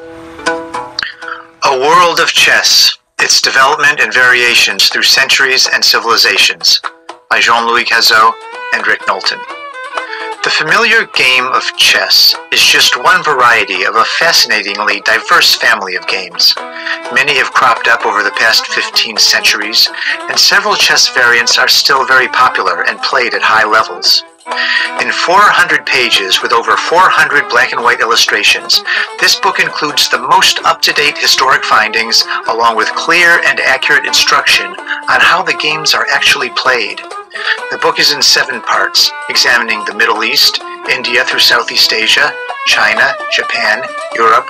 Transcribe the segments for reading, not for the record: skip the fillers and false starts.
A World of Chess, Its Development and Variations Through Centuries and Civilizations by Jean-Louis Cazot and Rick Knowlton. The familiar game of chess is just one variety of a fascinatingly diverse family of games. Many have cropped up over the past 15 centuries, and several chess variants are still very popular and played at high levels. In 400 pages with over 400 black and white illustrations, this book includes the most up-to-date historic findings along with clear and accurate instruction on how the games are actually played. The book is in 7 parts, examining the Middle East, India through Southeast Asia, China, Japan, Europe,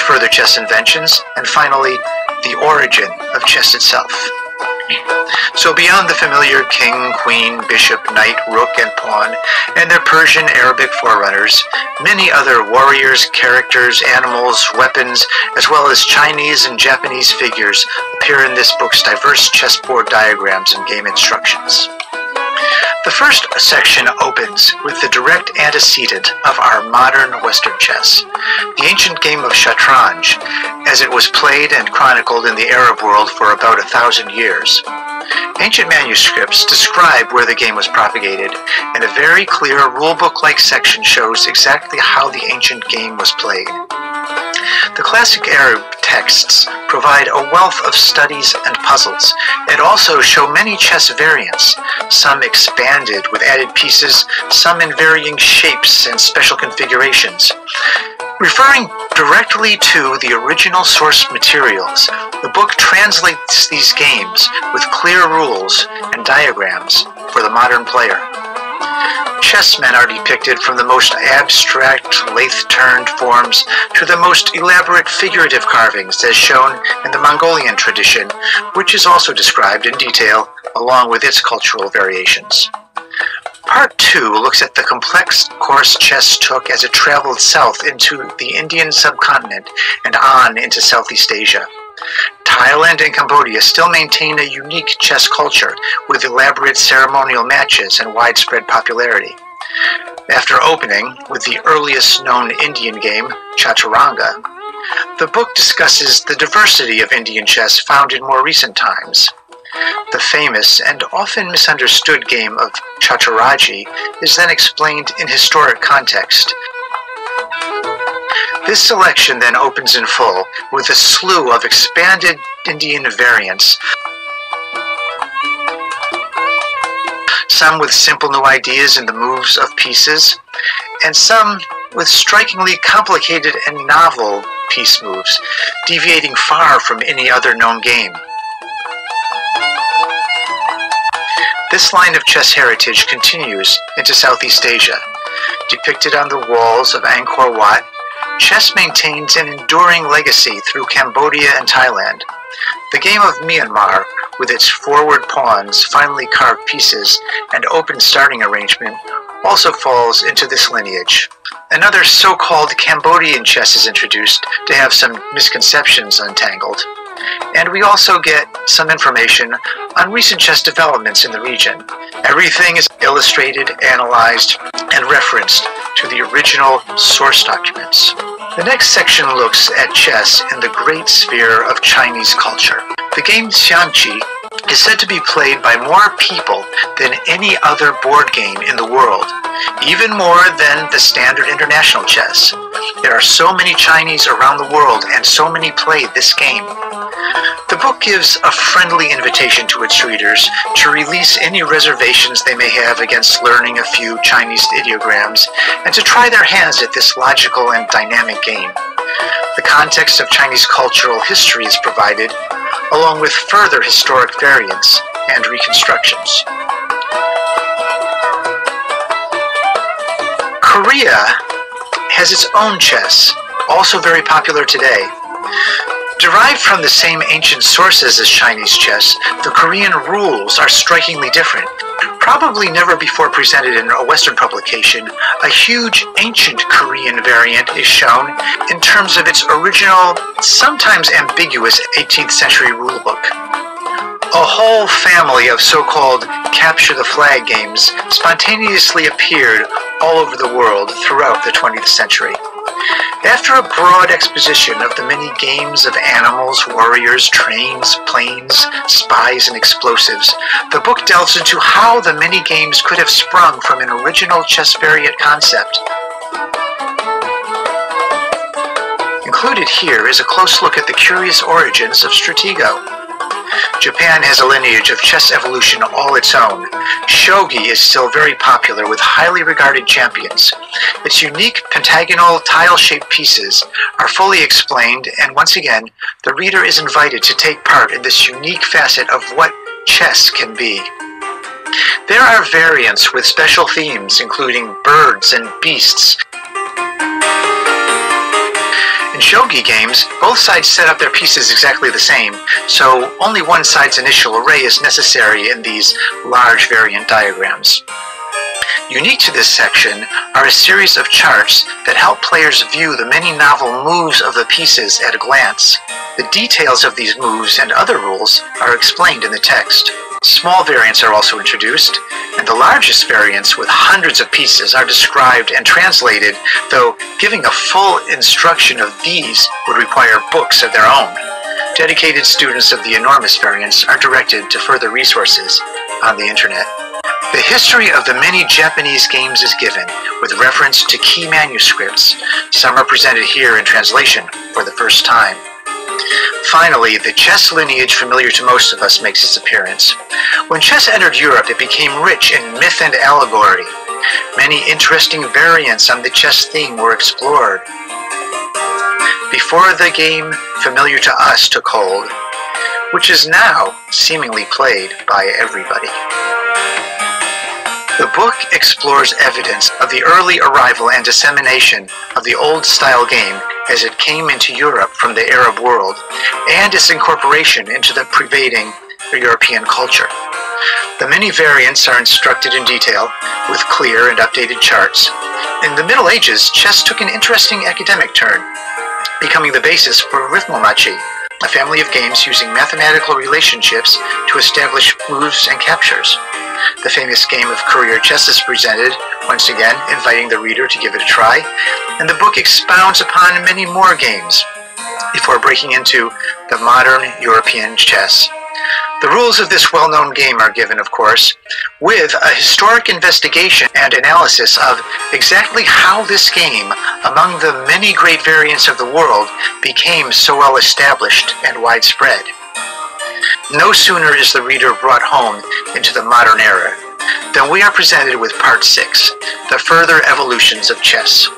further chess inventions, and finally, the origin of chess itself. So beyond the familiar king, queen, bishop, knight, rook, and pawn, and their Persian Arabic forerunners, many other warriors, characters, animals, weapons, as well as Chinese and Japanese figures appear in this book's diverse chessboard diagrams and game instructions. The first section opens with the direct antecedent of our modern Western chess, the ancient game of Shatranj, as it was played and chronicled in the Arab world for about 1,000 years. Ancient manuscripts describe where the game was propagated, and a very clear rulebook-like section shows exactly how the ancient game was played. The classic Arab texts provide a wealth of studies and puzzles, and also show many chess variants, some expanded with added pieces, some in varying shapes and special configurations. Referring directly to the original source materials, the book translates these games with clear rules and diagrams for the modern player. Chessmen are depicted from the most abstract, lathe-turned forms to the most elaborate figurative carvings as shown in the Mongolian tradition, which is also described in detail along with its cultural variations. Part 2 looks at the complex course chess took as it traveled south into the Indian subcontinent and on into Southeast Asia. Thailand and Cambodia still maintain a unique chess culture with elaborate ceremonial matches and widespread popularity. After opening with the earliest known Indian game, Chaturanga, the book discusses the diversity of Indian chess found in more recent times. The famous and often misunderstood game of Chaturaji is then explained in historic context. This selection then opens in full with a slew of expanded Indian variants, some with simple new ideas in the moves of pieces, and some with strikingly complicated and novel piece moves, deviating far from any other known game. This line of chess heritage continues into Southeast Asia. Depicted on the walls of Angkor Wat, chess maintains an enduring legacy through Cambodia and Thailand. The game of Myanmar, with its forward pawns, finely carved pieces, and open starting arrangement, also falls into this lineage. Another so-called Cambodian chess is introduced to have some misconceptions untangled. And we also get some information on recent chess developments in the region. Everything is illustrated, analyzed, and referenced to the original source documents. The next section looks at chess in the great sphere of Chinese culture. The game Xiangqi is said to be played by more people than any other board game in the world, even more than the standard international chess. There are so many Chinese around the world and so many play this game. The book gives a friendly invitation to its readers to release any reservations they may have against learning a few Chinese ideograms and to try their hands at this logical and dynamic game. The context of Chinese cultural history is provided, along with further historic variants and reconstructions. Korea has its own chess, also very popular today. Derived from the same ancient sources as Chinese chess, the Korean rules are strikingly different. Probably never before presented in a Western publication, a huge ancient Korean variant is shown in terms of its original, sometimes ambiguous 18th century rulebook. A whole family of so-called capture the flag games spontaneously appeared all over the world throughout the 20th century. After a broad exposition of the many games of animals, warriors, trains, planes, spies, and explosives, the book delves into how the many games could have sprung from an original chess variant concept. Included here is a close look at the curious origins of Stratego. Japan has a lineage of chess evolution all its own. Shogi is still very popular with highly regarded champions. Its unique pentagonal tile-shaped pieces are fully explained, and once again, the reader is invited to take part in this unique facet of what chess can be. There are variants with special themes, including birds and beasts. In shogi games, both sides set up their pieces exactly the same, so only one side's initial array is necessary in these large variant diagrams. Unique to this section are a series of charts that help players view the many novel moves of the pieces at a glance. The details of these moves and other rules are explained in the text. Small variants are also introduced, and the largest variants with hundreds of pieces are described and translated, though giving a full instruction of these would require books of their own. Dedicated students of the enormous variants are directed to further resources on the internet. The history of the many Japanese games is given, with reference to key manuscripts. Some are presented here in translation for the first time. Finally, the chess lineage familiar to most of us makes its appearance. When chess entered Europe, it became rich in myth and allegory. Many interesting variants on the chess theme were explored before the game familiar to us took hold, which is now seemingly played by everybody. The book explores evidence of the early arrival and dissemination of the old-style game as it came into Europe from the Arab world, and its incorporation into the pervading European culture. The many variants are instructed in detail, with clear and updated charts. In the Middle Ages, chess took an interesting academic turn, becoming the basis for arithmomachi, a family of games using mathematical relationships to establish moves and captures. The famous game of career chess is presented, once again inviting the reader to give it a try, and the book expounds upon many more games before breaking into the modern European chess. The rules of this well-known game are given, of course, with a historic investigation and analysis of exactly how this game, among the many great variants of the world, became so well established and widespread. No sooner is the reader brought home into the modern era than we are presented with Part 6, the further evolutions of chess.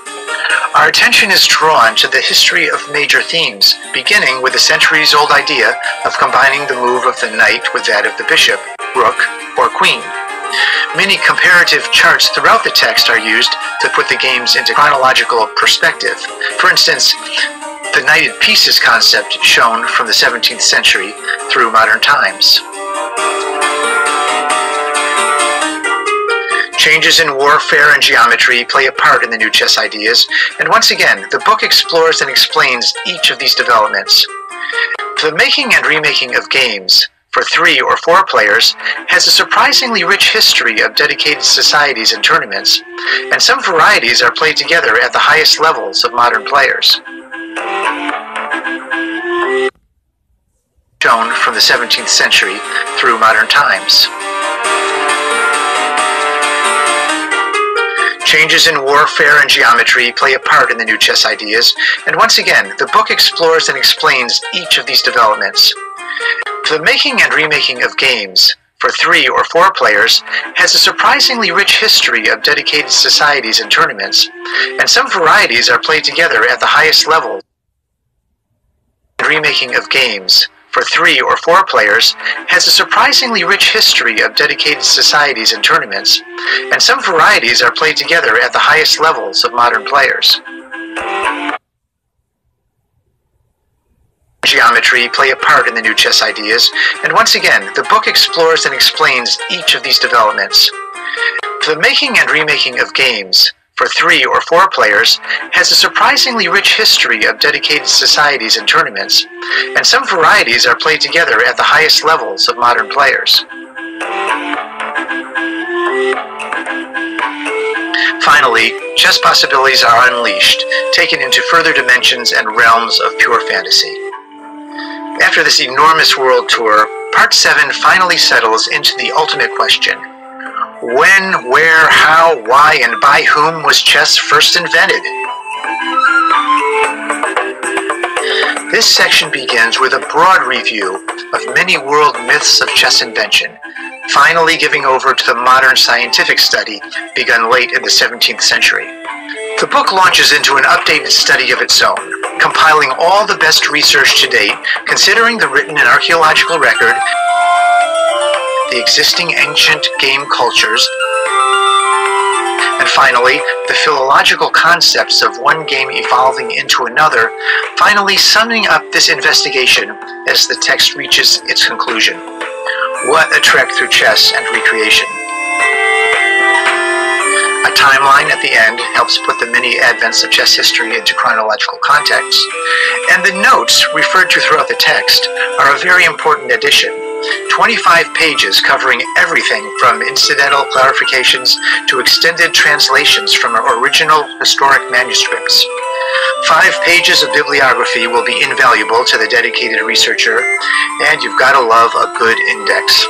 Our attention is drawn to the history of major themes, beginning with the centuries-old idea of combining the move of the knight with that of the bishop, rook, or queen. Many comparative charts throughout the text are used to put the games into chronological perspective. For instance, the knighted pieces concept shown from the 17th century through modern times. Changes in warfare and geometry play a part in the new chess ideas, and once again, the book explores and explains each of these developments. The making and remaking of games for 3 or 4 players has a surprisingly rich history of dedicated societies and tournaments, and some varieties are played together at the highest levels of modern players. Shown from the 17th century through modern times. Changes in warfare and geometry play a part in the new chess ideas, and once again, the book explores and explains each of these developments. The making and remaking of games for 3 or 4 players has a surprisingly rich history of dedicated societies and tournaments, and some varieties are played together at the highest level. Remaking of games for 3 or 4 players has a surprisingly rich history of dedicated societies and tournaments, and some varieties are played together at the highest levels of modern players. Geometry play a part in the new chess ideas, and once again, the book explores and explains each of these developments. The making and remaking of games for 3 or 4 players has a surprisingly rich history of dedicated societies and tournaments, and some varieties are played together at the highest levels of modern players. Finally, chess possibilities are unleashed, taken into further dimensions and realms of pure fantasy. After this enormous world tour, Part 7 finally settles into the ultimate question. When, where, how, why, and by whom was chess first invented? This section begins with a broad review of many world myths of chess invention, finally giving over to the modern scientific study begun late in the 17th century. The book launches into an updated study of its own, compiling all the best research to date, considering the written and archaeological record, the existing ancient game cultures, and finally, the philological concepts of one game evolving into another, finally summing up this investigation as the text reaches its conclusion. What a trek through chess and recreation. A timeline at the end helps put the many advents of chess history into chronological context, and the notes referred to throughout the text are a very important addition. 25 pages covering everything from incidental clarifications to extended translations from original historic manuscripts. 5 pages of bibliography will be invaluable to the dedicated researcher, and you've got to love a good index.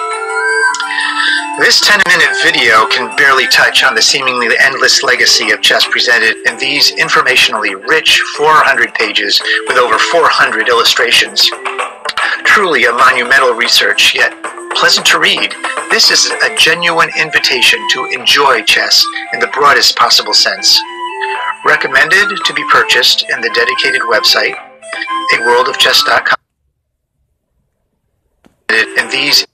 This 10-minute video can barely touch on the seemingly endless legacy of chess presented in these informationally rich 400 pages with over 400 illustrations. Truly a monumental research, yet pleasant to read. This is a genuine invitation to enjoy chess in the broadest possible sense. Recommended to be purchased in the dedicated website, aworldofchess.com. In these